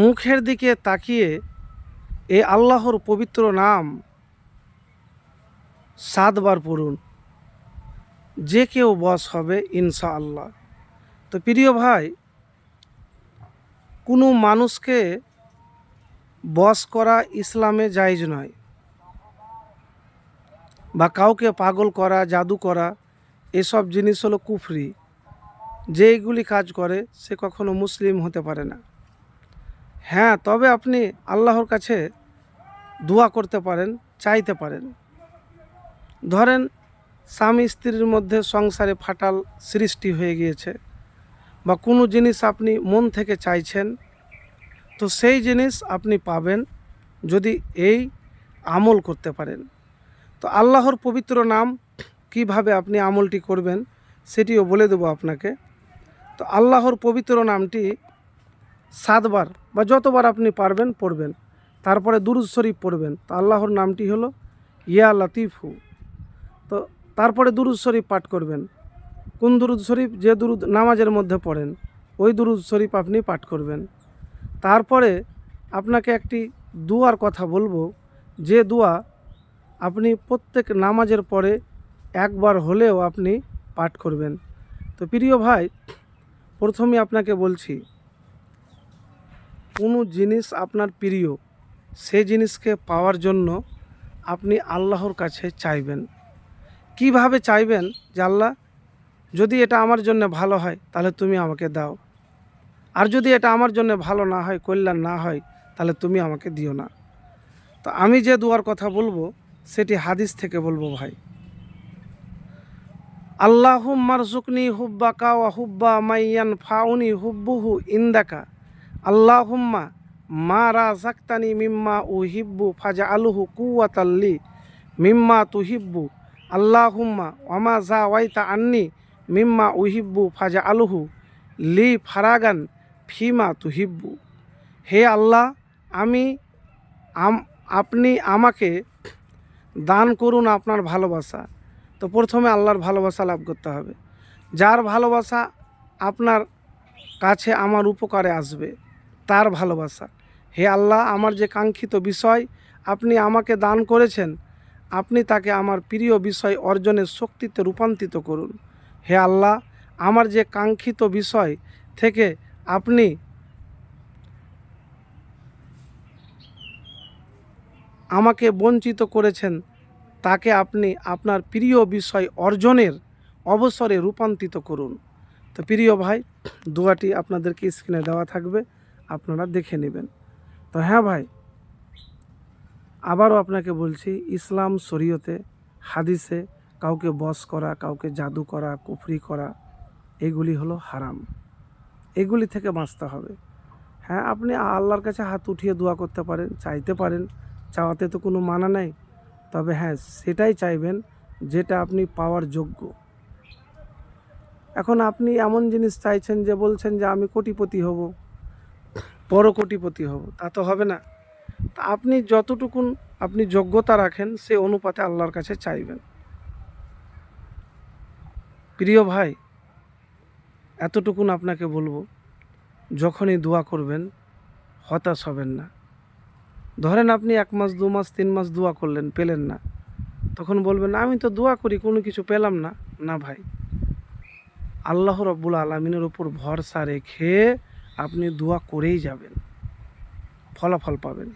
মুখের দিকে তাকিয়ে এই আল্লাহর পবিত্র নাম 7 বার পড়ুন, যে কেউ বশ হবে ইনশাআল্লাহ। তো প্রিয় ভাই, কোনো মানুষকে বশ করা ইসলামে জায়েজ নয়, বা কাউকে পাগল করা, জাদু করা, এসব জিনিস হলো কুফরি। যে এইগুলি কাজ করে সে কখনো মুসলিম হতে পারে না। হ্যাঁ, তবে আপনি আল্লাহর কাছে দোয়া করতে পারেন, চাইতে পারেন। ধরেন স্বামী স্ত্রীর মধ্যে সংসারে ফাটাল সৃষ্টি হয়ে গিয়েছে, বা কোনো জিনিস আপনি মন থেকে চাইছেন, তো সেই জিনিস আপনি পাবেন যদি এই আমল করতে পারেন। তো আল্লাহর পবিত্র নাম কিভাবে আপনি আমলটি করবেন সেটিও বলে দেব আপনাকে। তো আল্লাহর পবিত্র নামটি 7 বার বা যতবার আপনি পারবেন পড়বেন, তারপরে দুরূদ শরীফ পড়বেন। তো আল্লাহর নামটি হলো ইয়া লতিফু। তো তারপরে দুরূদ শরীফ পাঠ করবেন। কোন দুরূদ শরীফ? যে দুরূদ নামাজের মধ্যে পড়েন ওই দুরূদ শরীফ আপনি পাঠ করবেন। তারপরে আপনাকে একটি দুয়ার কথা বলবো, যে দোয়া আপনি প্রত্যেক নামাজের পরে একবার হলেও আপনি পাঠ করবেন। তো প্রিয় ভাই, প্রথমে আপনাকে বলছি, কোনো জিনিস আপনার প্রিয়, সেই জিনিসকে পাওয়ার জন্য আপনি আল্লাহর কাছে চাইবেন। কিভাবে চাইবেন? যে আল্লাহ, যদি এটা আমার জন্য ভালো হয় তাহলে তুমি আমাকে দাও, আর যদি এটা আমার জন্য ভালো না হয়, কল্যাণ না হয়, তাহলে তুমি আমাকে দিও না। তো আমি যে দুয়ার কথা বলবো সেটি হাদিস থেকে বলবো ভাই। আল্লাহুম্মা রযুকনি হুব্বাকা ওয়া হুব্বা মাইয়ান ফাউনি হুব্বুহু ইন্দাকা। আল্লাহুম্মা মা রাযাকতানি মিম্মা উহিব্বু ফাজআলহু কুওয়াতাল্লি মিম্মা তুহিব্বু। আল্লাহুম্মা ওয়ামা যাওয়াইতা আন্নি মিম্মা উহিব্বু ফাজআলহু লি ফারাগান ফিমা তুহিব্বু। হে আল্লাহ, আপনি আমাকে দান করুন আপনার ভালোবাসা। তো প্রথমে আল্লাহর ভালোবাসা লাভ করতে হবে। যার ভালোবাসা আপনার কাছে আমার উপকারে আসবে, তার ভালোবাসা। হে আল্লাহ, আমার যে কাঙ্ক্ষিত বিষয় আপনি আমাকে দান করেছেন, আপনি তাকে আমার প্রিয় বিষয় অর্জনের শক্তিতে রূপান্তরিত করুন। হে আল্লাহ, আমার যে কাঙ্ক্ষিত বিষয় থেকে আপনি আমাকে বঞ্চিত করেছেন, তাকে আপনি আপনার প্রিয় বিষয় অর্জনের অবসরে রূপান্তরিত করুন। তো প্রিয় ভাই, দোয়াটি আপনাদেরকে স্ক্রিনে দেওয়া থাকবে, আপনারা দেখে নেবেন। তো হ্যাঁ ভাই, আবারও আপনাকে বলছি, ইসলাম শরীয়তে, হাদিসে কাউকে বশ করা, কাউকে জাদু করা, কুফরি করা, এগুলি হলো হারাম। এগুলি থেকে বাঁচতে হবে। হ্যাঁ, আপনি আল্লাহর কাছে হাত উঠিয়ে দোয়া করতে পারেন, চাইতে পারেন, চাওয়াতে তো কোনো মানা নেই। তবে হ্যাঁ, সেটাই চাইবেন যেটা আপনি পাওয়ার যোগ্য। এখন আপনি এমন জিনিস চাইছেন যে বলছেন যে আমি কোটিপতি হব, বড় কোটিপতি হব, তা তো হবে না। তা আপনি যতটুকুন আপনি যোগ্যতা রাখেন সে অনুপাতে আল্লাহর কাছে চাইবেন। প্রিয় ভাই, এতটুকুন আপনাকে বলবো, যখনই দোয়া করবেন হতাশ হবেন না। ধরেন আপনি 1 মাস, 2 মাস, 3 মাস দোয়া করলেন, পেলেন না, তখন বলবেন আমি তো দোয়া করি কোনো কিছু পেলাম না। না ভাই, আল্লাহ রাব্বুল আলামিনের উপর ভরসা রেখে আপনি দোয়া করেই যাবেন, ফলাফল পাবেন।